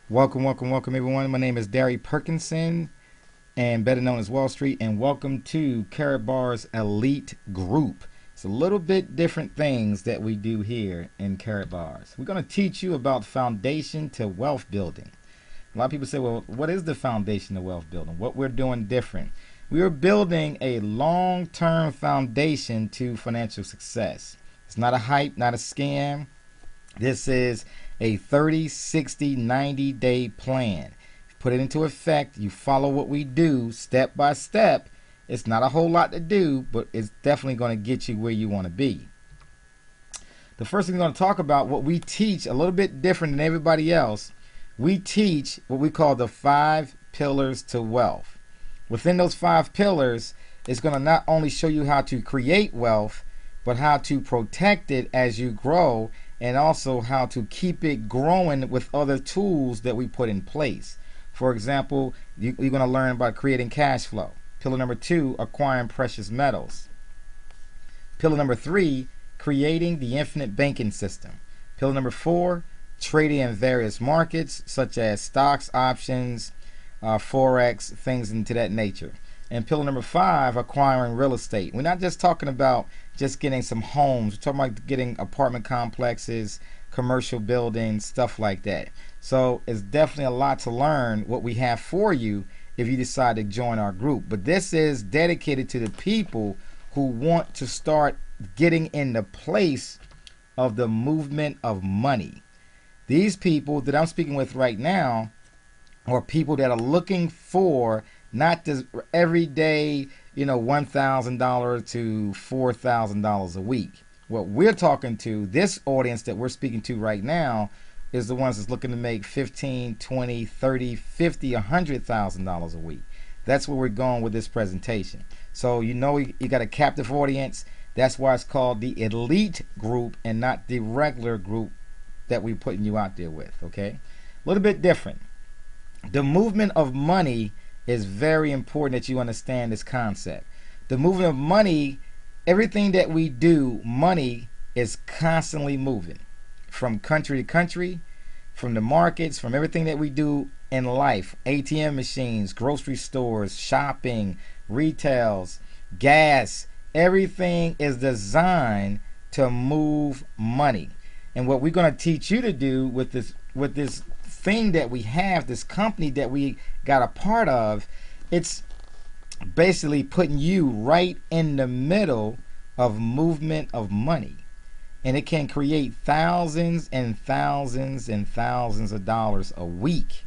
Welcome everyone. My name is Derry Perkinson, and better known as Wall Street, and welcome to Karatbars Elite Group. It's a little bit different things that we do here in Karatbars. We're going to teach you about foundation to wealth building. A lot of people say, well, what is the foundation to wealth building? What we're doing different. We are building a long-term foundation to financial success. It's not a hype, not a scam. This is a 30, 60, 90-day plan. Put it into effect. You follow what we do step by step. It's not a whole lot to do, but it's definitely going to get you where you want to be. The first thing we're going to talk about, what we teach, a little bit different than everybody else. We teach what we call the 5 pillars to wealth. Within those 5 pillars, it's going to not only show you how to create wealth, but how to protect it as you grow, and also how to keep it growing with other tools that we put in place. For example, you're going to learn about creating cash flow. Pillar number 2, acquiring precious metals. Pillar number 3, creating the infinite banking system. Pillar number 4, trading in various markets such as stocks, options, forex, things into that nature. And pillar number 5, acquiring real estate. We're not just talking about just getting some homes. We're talking about getting apartment complexes, commercial buildings, stuff like that. So it's definitely a lot to learn what we have for you if you decide to join our group. But this is dedicated to the people who want to start getting in the place of the movement of money. These people that I'm speaking with right now are people that are looking for not just everyday, $1,000 to $4,000 a week. What we're talking to, this audience that we're speaking to right now, is the ones that's looking to make $15, $20, $30, $50, $100,000 a week. That's where we're going with this presentation. So you got a captive audience. That's why it's called the elite group and not the regular group that we're putting you out there with. Okay, a little bit different. The movement of money is very important that you understand this concept. The movement of money, everything that we do, money is constantly moving from country to country, from the markets, from everything that we do in life. ATM machines, grocery stores, shopping, retails, gas, everything is designed to move money. And what we're going to teach you to do with this thing that we have, this company that we got a part of, it's basically putting you right in the middle of movement of money. And it can create thousands and thousands and thousands of dollars a week.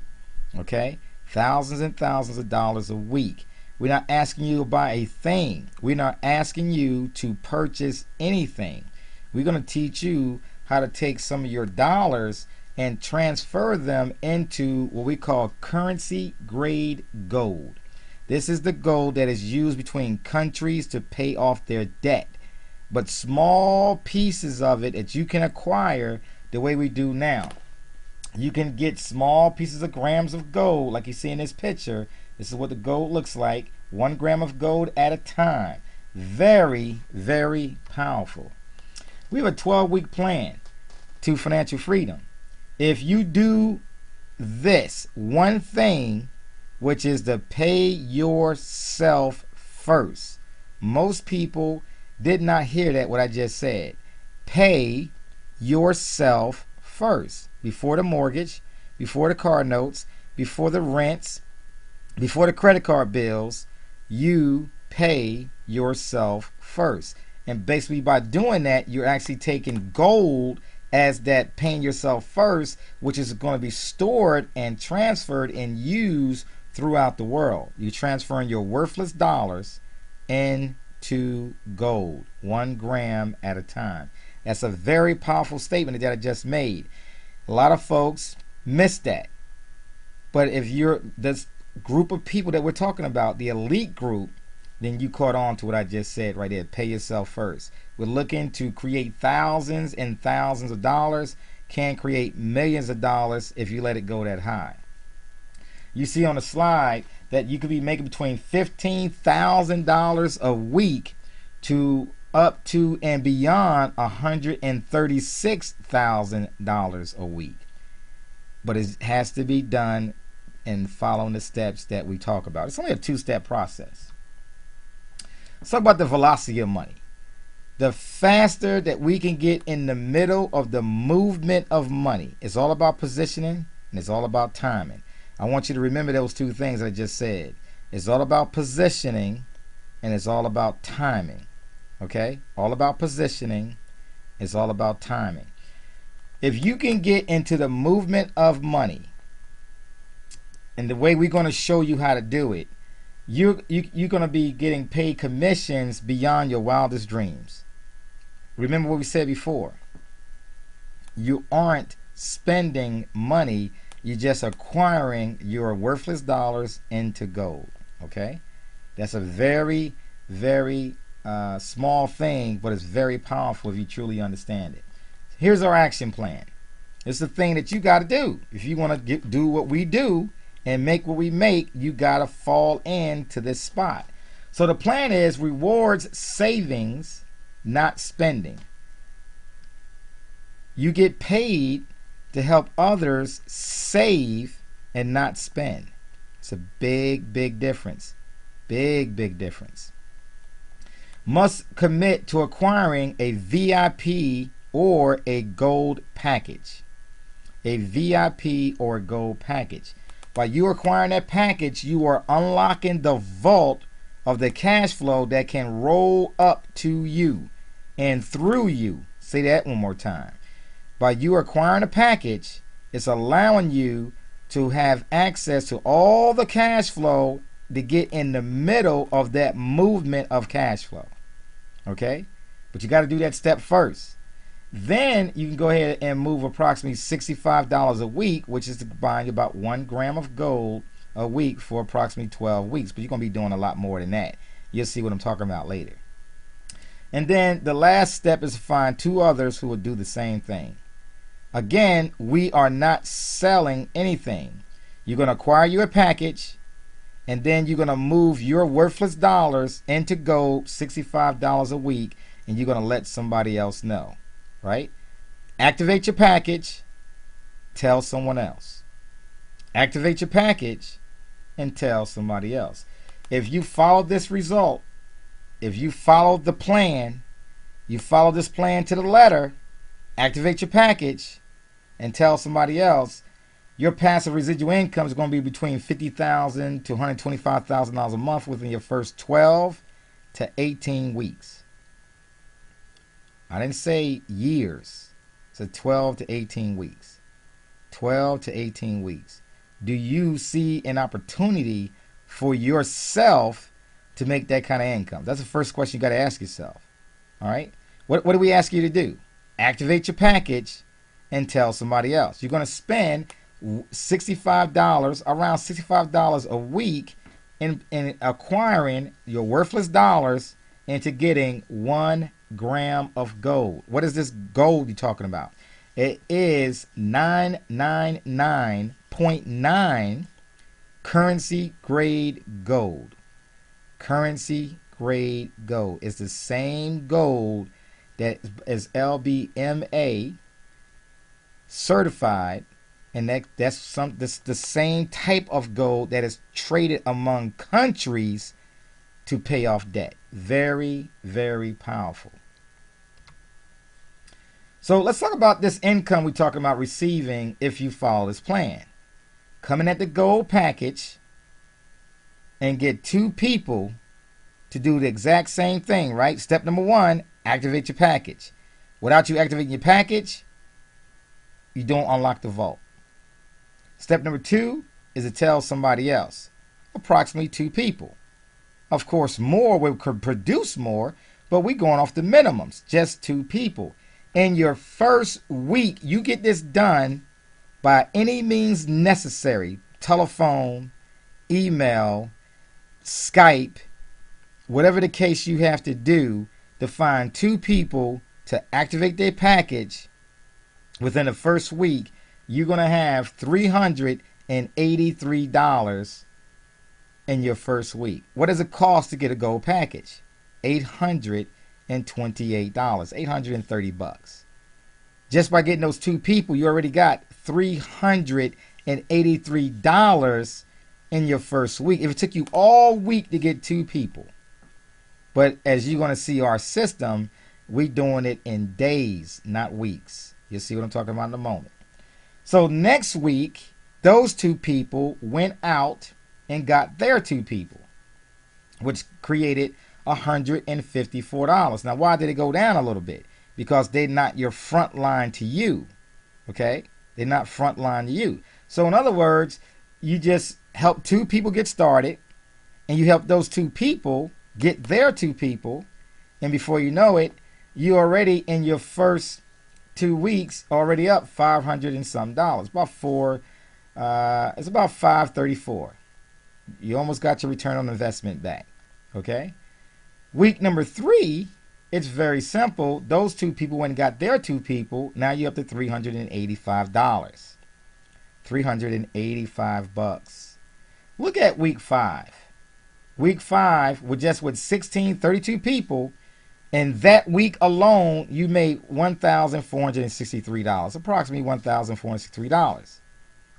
Okay? Thousands and thousands of dollars a week. We're not asking you to buy a thing. We're not asking you to purchase anything. We're going to teach you how to take some of your dollars and transfer them into what we call currency grade gold. This is the gold that is used between countries to pay off their debt. But small pieces of it that you can acquire the way we do now. You can get small pieces of grams of gold like you see in this picture. This is what the gold looks like. 1 gram of gold at a time. Very, very powerful. We have a 12-week plan to financial freedom. If you do this one thing, which is to pay yourself first. Most people did not hear that, what I just said. Pay yourself first. Before the mortgage, before the car notes, before the rents, before the credit card bills, you pay yourself first. And basically by doing that, you're actually taking gold as that paying yourself first, which is going to be stored and transferred and used throughout the world. You're transferring your worthless dollars into gold, 1 gram at a time. That's a very powerful statement that I just made. A lot of folks miss that. But if you're this group of people that we're talking about, the elite group, then you caught on to what I just said right there. Pay yourself first. We're looking to create thousands and thousands of dollars. Can create millions of dollars if you let it go that high. You see on the slide that you could be making between $15,000 a week to up to and beyond $136,000 a week. but it has to be done and following the steps that we talk about. It's only a two-step process. Let's talk about the velocity of money. The faster that we can get in the middle of the movement of money, it's all about positioning and it's all about timing. I want you to remember those two things I just said. It's all about positioning and it's all about timing. Okay? All about positioning. It's all about timing. If you can get into the movement of money, and the way we're going to show you how to do it, you're going to be getting paid commissions beyond your wildest dreams. Remember what we said before. You aren't spending money. You're just acquiring your worthless dollars into gold. Okay? That's a very, very small thing, but it's very powerful if you truly understand it. Here's our action plan. It's the thing that you got to do. If you want to do what we do and make what we make, you got to fall into this spot. So the plan is rewards savings, not spending. You get paid to help others save and not spend. It's a big, big difference. Big, big difference. Must commit to acquiring a VIP or a gold package. A VIP or a gold package. By you acquiring that package, you are unlocking the vault of the cash flow that can roll up to you and through you. Say that one more time. By you acquiring a package, it's allowing you to have access to all the cash flow to get in the middle of that movement of cash flow. Okay? But you got to do that step first. Then you can go ahead and move approximately $65 a week, which is buying about 1 gram of gold a week for approximately 12 weeks. But you're going to be doing a lot more than that. You'll see what I'm talking about later. And then the last step is to find 2 others who will do the same thing. Again, we are not selling anything. You're going to acquire you a package, and then you're going to move your worthless dollars into gold, $65 a week, and you're going to let somebody else know. Right? Activate your package, tell someone else. Activate your package and tell somebody else. If you follow this result, if you follow the plan, you follow this plan to the letter, activate your package and tell somebody else, your passive residual income is going to be between $50,000 to $125,000 a month within your first 12 to 18 weeks. I didn't say years. It's 12 to 18 weeks. 12 to 18 weeks. Do you see an opportunity for yourself to make that kind of income? That's the first question you got to ask yourself. All right? What do we ask you to do? Activate your package and tell somebody else. You're going to spend $65, around $65 a week in acquiring your worthless dollars into getting 1 gram of gold. What is this gold you're talking about? It is 999.9 currency grade gold. Currency grade gold. It's the same gold that is LBMA certified, and that's the same type of gold that is traded among countries to pay off debt. Very, very powerful. So let's talk about this income we're talking about receiving if you follow this plan. Come in at the gold package and get 2 people to do the exact same thing, right? Step number 1, activate your package. Without you activating your package, you don't unlock the vault. Step number 2 is to tell somebody else, approximately 2 people. Of course, more will produce more, but we're going off the minimums, just 2 people. In your first week, you get this done by any means necessary. Telephone, email, Skype, whatever the case you have to do to find 2 people to activate their package. Within the first week, you're going to have $383 in your first week. What does it cost to get a gold package? $828, $830. Just by getting those 2 people, you already got $383 in your first week. If it took you all week to get 2 people. But as you're going to see our system, we doing it in days, not weeks. You'll see what I'm talking about in a moment. So next week, those 2 people went out and got their 2 people, which created $154. Now, why did it go down a little bit? Because they're not your front line to you, okay? They're not front line to you. So in other words, you just help 2 people get started, and you help those 2 people get their 2 people, and before you know it, you already in your first 2 weeks already up $500 and some dollars. It's about $534. You almost got your return on investment back. Okay. Week number 3, it's very simple. Those 2 people went and got their 2 people. Now you're up to $385. $385. Look at week 5. Week 5 with 32 people. And that week alone, you made $1,463, approximately $1,463,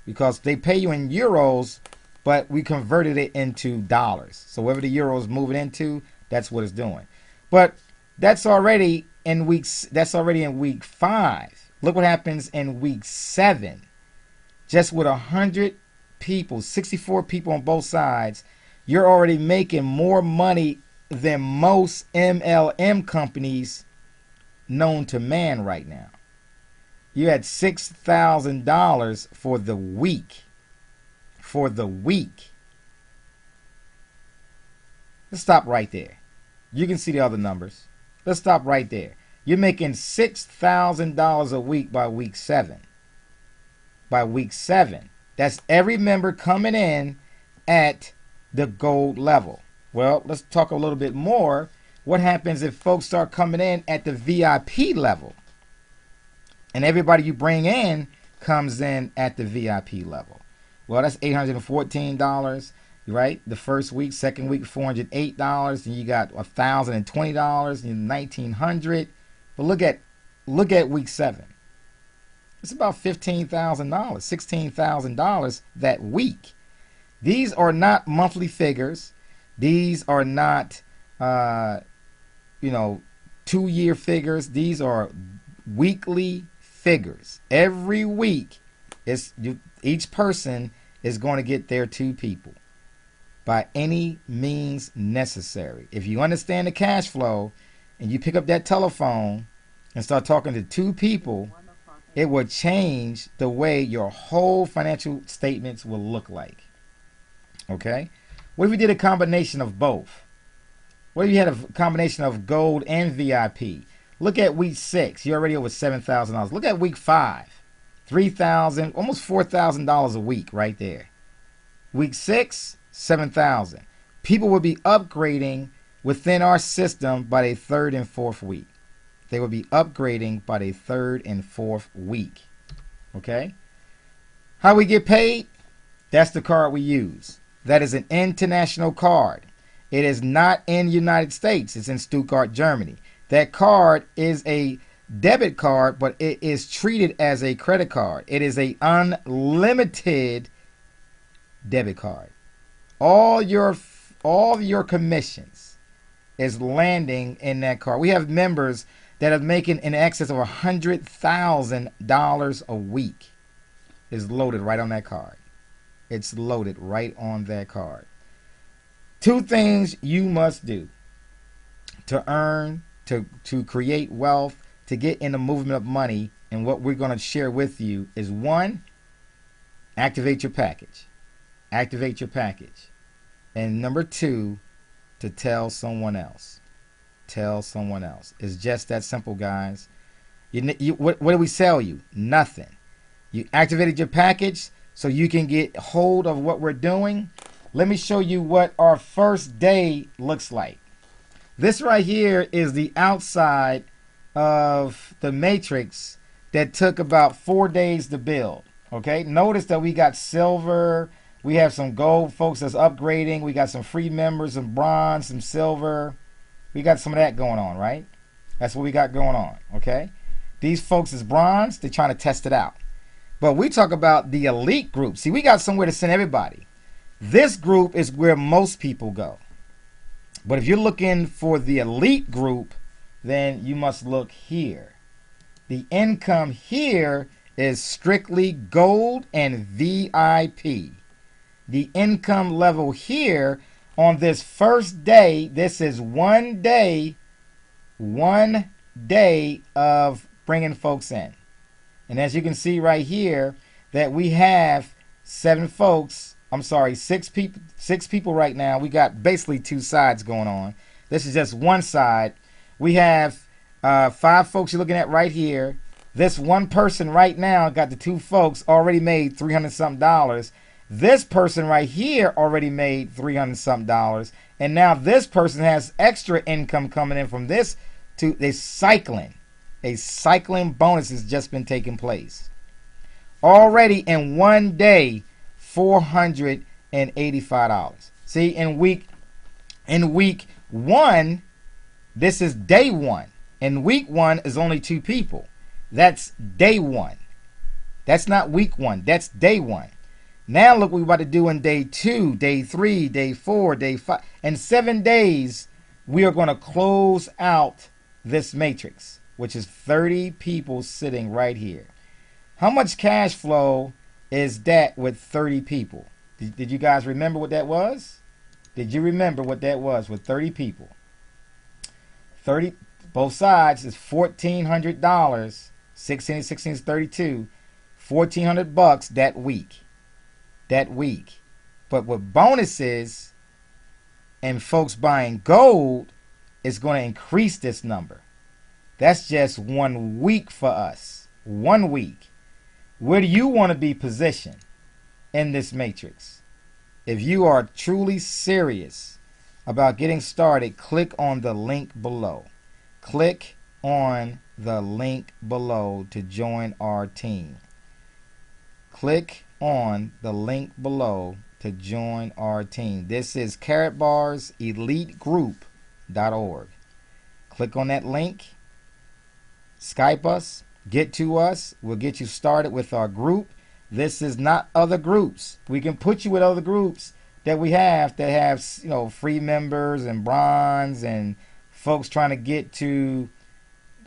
because they pay you in euros, but we converted it into dollars. So whatever the euro is moving into, that's what it's doing. But that's already in week 5. Look what happens in week 7. Just with 100 people, 64 people on both sides, you're already making more money than most MLM companies known to man right now. You had $6,000 for the week. For the week. Let's stop right there. You can see the other numbers. Let's stop right there. You're making $6,000 a week by week 7. By week 7. That's every member coming in at the gold level. Well, let's talk a little bit more. What happens if folks start coming in at the VIP level? And everybody you bring in comes in at the VIP level. Well, that's $814, right? The first week, second week, $408. And you got $1,020 and $1,900. But look at week 7. It's about $15,000, $16,000 that week. These are not monthly figures. These are not, 2-year figures. These are weekly figures. Every week, each person is going to get their 2 people by any means necessary. If you understand the cash flow and you pick up that telephone and start talking to 2 people, it will change the way your whole financial statements will look like. Okay? What if we did a combination of both? What if you had a combination of gold and VIP? Look at week 6. You're already over $7,000. Look at week 5. $3,000, almost $4,000 a week right there. Week 6, $7,000. People will be upgrading within our system by the 3rd and 4th week. They will be upgrading by the 3rd and 4th week. Okay? How we get paid? That's the card we use. That is an international card. It is not in the United States. It's in Stuttgart, Germany. That card is a debit card, but it is treated as a credit card. It is an unlimited debit card. All your commissions is landing in that card. We have members that are making in excess of $100,000 a week. Is loaded right on that card. It's loaded right on that card. 2 things you must do to earn, to create wealth, to get in the movement of money, and what we're going to share with you is 1, activate your package. Activate your package. And number 2, to tell someone else. Tell someone else. It's just that simple, guys. What do we sell you? Nothing. You activated your package so you can get hold of what we're doing. Let me show you what our first day looks like. This right here is the outside of the matrix that took about 4 days to build. Okay, notice that we got silver, we have some gold folks that's upgrading, we got some free members, some bronze, some silver. We got some of that going on, right? That's what we got going on. Okay, these folks is bronze. They're trying to test it out. But we talk about the elite group. See, we got somewhere to send everybody. This group is where most people go. But if you're looking for the elite group, then you must look here. The income here is strictly gold and VIP. The income level here on this first day, this is 1 day of bringing folks in. And as you can see right here, that we have 6 people right now. We got basically 2 sides going on. This is just one side. We have 5 folks you're looking at right here. This one person right now got the 2 folks already made $300-something. This person right here already made $300-something. And now this person has extra income coming in from this. A cycling bonus has just been taking place. Already in 1 day, $485. See, in week 1, this is day 1. In week 1 is only 2 people. That's day 1. That's not week 1. That's day 1. Now look what we're about to do in day 2, day 3, day 4, day 5. In 7 days, we are going to close out this matrix, which is 30 people sitting right here. How much cash flow is that with 30 people? Did you guys remember what that was? Did you remember what that was with 30 people? 30, both sides is $1,400. 16 and 16 is 32. $1,400 that week. That week. But with bonuses and folks buying gold, it's going to increase this number. That's just 1 week for us. 1 week. Where do you want to be positioned in this matrix? If you are truly serious about getting started, click on the link below. Click on the link below to join our team. Click on the link below to join our team. This is Karatbars Elite Group.org. Click on that link. Skype us. Get to us. We'll get you started with our group. This is not other groups. We can put you with other groups that we have that have, free members and bronze and folks trying to get to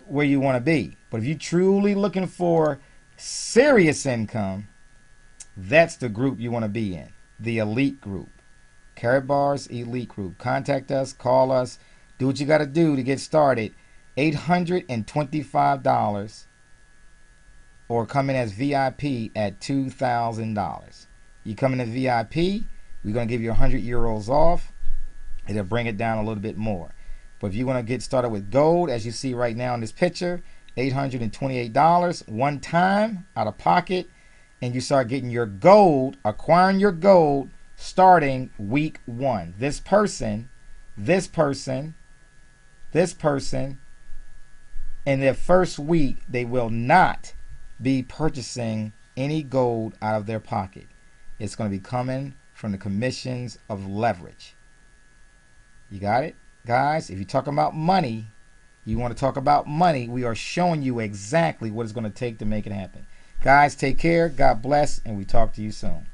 where you want to be. But if you're truly looking for serious income, that's the group you want to be in. The elite group. Karatbars Elite Group. Contact us, call us, do what you got to do to get started. $825 or come in as VIP at $2,000. You come in as VIP, we're going to give you 100 euros off. It'll bring it down a little bit more. But if you want to get started with gold, as you see right now in this picture, $828 one time out of pocket, and you start getting your gold, acquiring your gold starting week 1. This person, in their first week, they will not be purchasing any gold out of their pocket. It's going to be coming from the commissions of leverage. You got it? Guys, if you're talking about money, you want to talk about money, we are showing you exactly what it's going to take to make it happen. Guys, take care. God bless, and we talk to you soon.